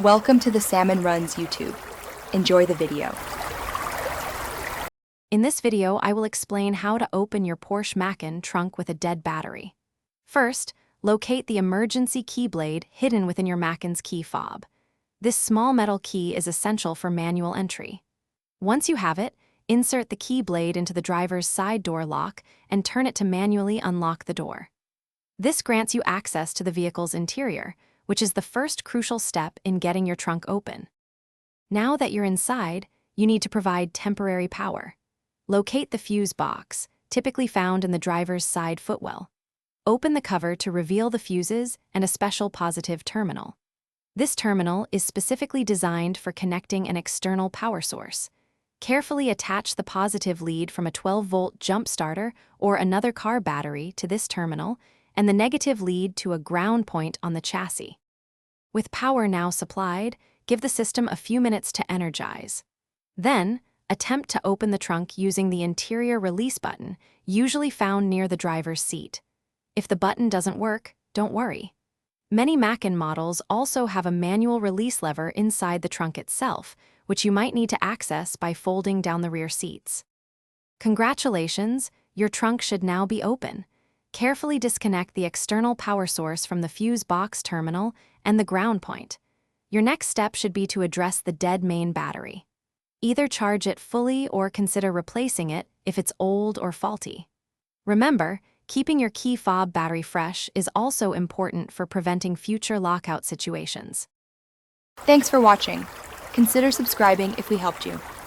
Welcome to the Salmon Runs YouTube. Enjoy the video. In this video, I will explain how to open your Porsche Macan trunk with a dead battery. First, locate the emergency key blade hidden within your Macan's key fob. This small metal key is essential for manual entry. Once you have it, insert the key blade into the driver's side door lock and turn it to manually unlock the door. This grants you access to the vehicle's interior, which is the first crucial step in getting your trunk open. Now that you're inside, you need to provide temporary power. Locate the fuse box, typically found in the driver's side footwell. Open the cover to reveal the fuses and a special positive terminal. This terminal is specifically designed for connecting an external power source. Carefully attach the positive lead from a 12-volt jump starter or another car battery to this terminal, and the negative lead to a ground point on the chassis. With power now supplied, give the system a few minutes to energize. Then, attempt to open the trunk using the interior release button, usually found near the driver's seat. If the button doesn't work, don't worry. Many Macan models also have a manual release lever inside the trunk itself, which you might need to access by folding down the rear seats. Congratulations, your trunk should now be open. Carefully disconnect the external power source from the fuse box terminal and the ground point. Your next step should be to address the dead main battery. Either charge it fully or consider replacing it if it's old or faulty. Remember, keeping your key fob battery fresh is also important for preventing future lockout situations. Thanks for watching. Consider subscribing if we helped you.